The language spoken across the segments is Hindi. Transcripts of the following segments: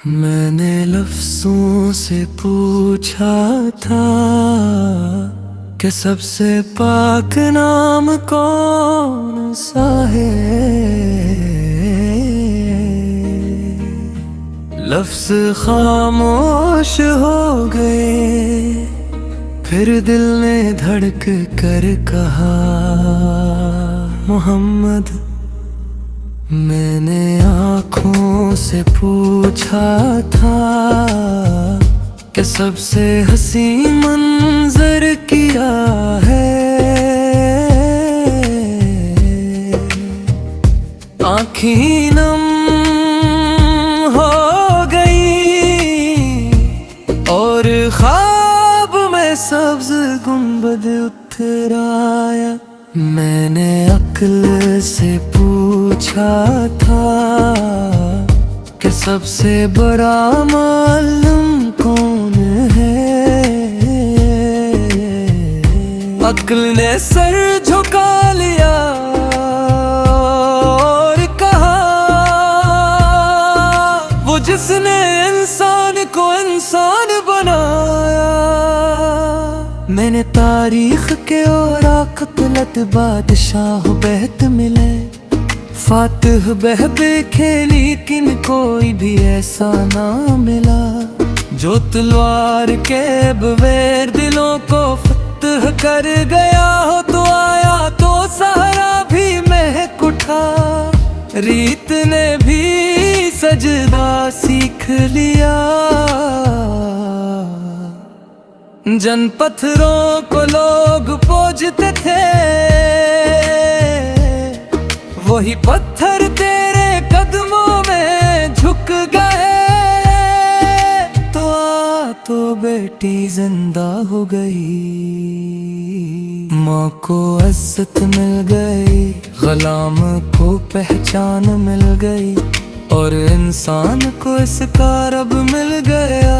मैंने लफ्जों से पूछा था कि सबसे पाक नाम कौन सा है। लफ्ज खामोश हो गए, फिर दिल ने धड़क कर कहा मोहम्मद। मैंने आँखों से पूछा था कि सबसे हसी मंजर क्या है। आँखें नम हो गई और ख्वाब में सब्ज गुंबद उतर आया। मैंने अक्ल से पूछा था कि सबसे बड़ा मालूम कौन है। अक्ल ने सर झुका लिया और कहा वो जिसने इंसान को इंसान बनाया। मैंने तारीख के औराक तलत बादशाह बहत मिले, फातिह बहबे खेली किन कोई भी ऐसा ना मिला। जो तलवार के बगैर दिलों को फतह कर गया हो तो आया तो सहरा भी महक उठा। रीत ने भी सजदा सीख लिया। जन पत्थरों को लोग पूजते थे, वही पत्थर तेरे कदमों में झुक गए। तो बेटी जिंदा हो गई, माँ को इज्जत मिल गई, गुलाम को पहचान मिल गई और इंसान को इसका रब मिल गया।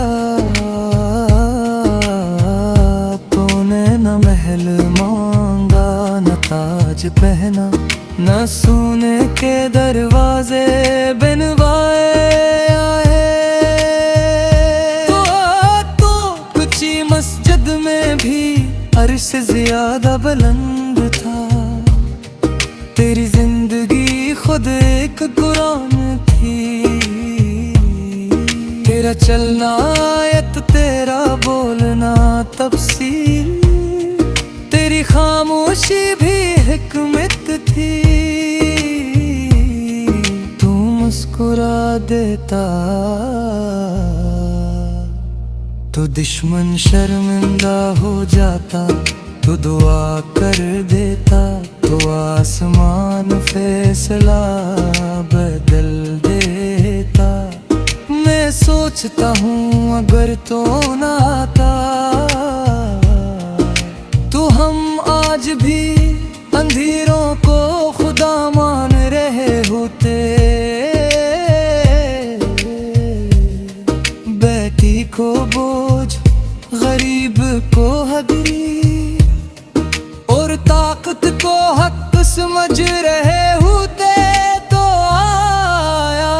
न महल मांगा न ताज पहना, न सोने के दरवाजे बनवाए आए। तो कुची मस्जिद में भी अर्श से ज्यादा बुलंद था। तेरी जिंदगी खुद एक कुरान थी। तेरा चलना आयत, तेरा बोलना तफसीर, तेरी खामोशी भी हिकमत थी। तू मुस्कुरा देता तो दुश्मन शर्मिंदा हो जाता, तू दुआ कर देता तो आसमान फैसला बदल देता। मैं सोचता हूँ अगर तो ना आता तो हम आज भी अंधेरों को खुदा मान रहे होते। बेटी को बोझ, गरीब को हदी और ताकत को हक समझ रहे होते। तो आया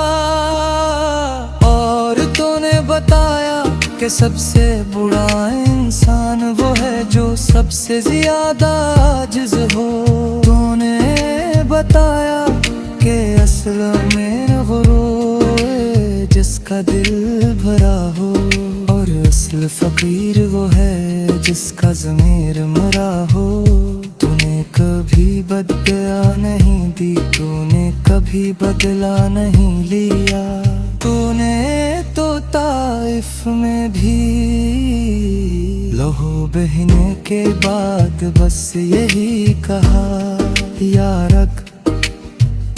और तूने बताया कि सबसे बुरा इंसान वो है जो सबसे ज्यादा आजिज़ हो। तूने बताया कि असल में गुरूर जिसका दिल भरा हो और असल फकीर वो है जिसका ज़मीर मरा हो। तूने कभी बदला नहीं दी, तूने कभी बदला नहीं लिया। तूने तो ताइफ में भी लहू बहने के बाद बस यही कहा, या रब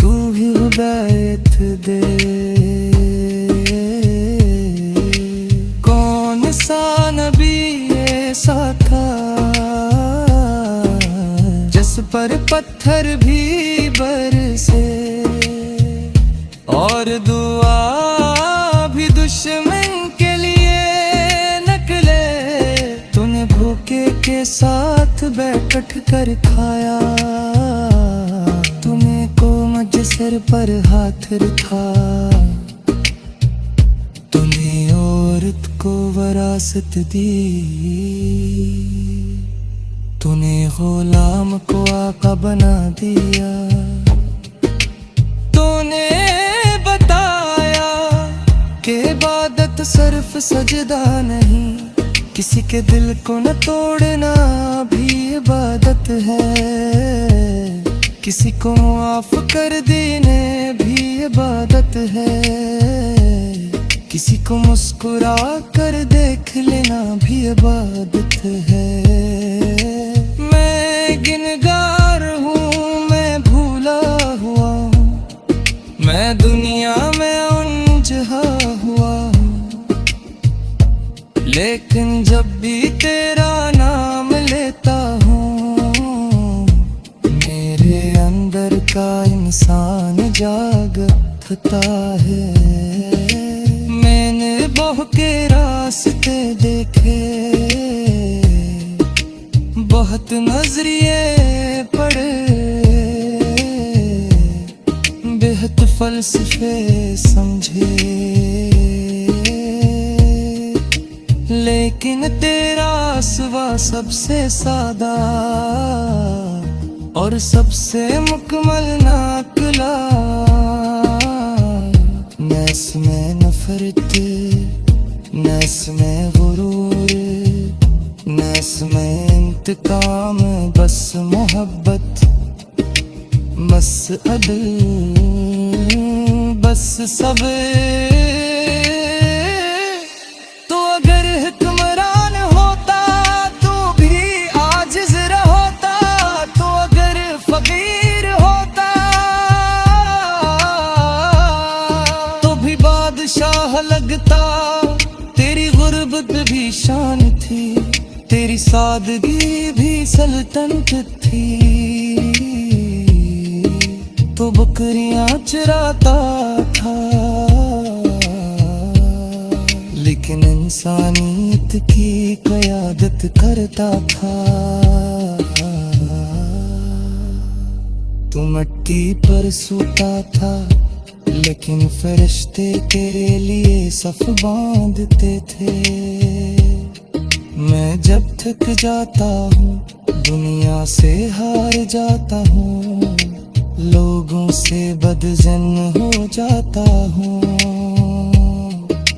तू भी हिदायत दे। कौन सा नबी ऐसा था जिस पर पत्थर भी बरसे और दुआ भी दुश्मन के लिए नकले। तूने भूखे के साथ बैठ कर खाया, तुम्हें को मुझ सिर पर हाथ रखा। तो खुद को विरासत दी। तूने गुलाम को आका बना दिया। तूने बताया कि इबादत सिर्फ सजदा नहीं, किसी के दिल को न तोड़ना भी इबादत है। किसी को माफ कर देने भी इबादत है। किसी को मुस्कुरा कर देख लेना भी इबादत है। मैं गिनगार हूँ, मैं भूला हुआ हूँ, मैं दुनिया में उलझा हुआ हूँ, लेकिन जब भी तेरा नाम लेता हूँ मेरे अंदर का इंसान जागता है। मैंने बहु के रास्ते देखे, बहुत नजरिए पढ़े, बेहद फलसफे समझे, लेकिन तेरा सिवा सबसे सादा और सबसे मुकम्मल नाकला। नस में नफरत, नस में गुरूर, नस में इंतकाम, बस मोहब्बत, बस अदल, बस सब्र। तो अगर हुक्मरान होता तो भी आजिज़ होता, तो अगर फकीर होता तो भी बादशाह लगता। तेरी गुर्बत भी शान थी, तेरी सादगी भी सल्तनत थी। तो बकरियां चराता था, लेकिन इंसानियत की क़यादत करता था। तू मिट्टी पर सोता था, लेकिन फरिश्ते तेरे लिए सफ बांधते थे। मैं जब थक जाता हूँ, दुनिया से हार जाता हूँ, लोगों से बदजन हो जाता हूँ,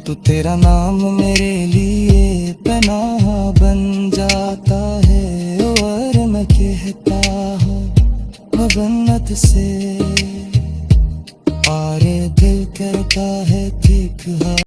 तो तेरा नाम मेरे लिए पनाह बन जाता है। और मैं कहता हूँ मगन्नत से, आरे दिल करता है ठीक है।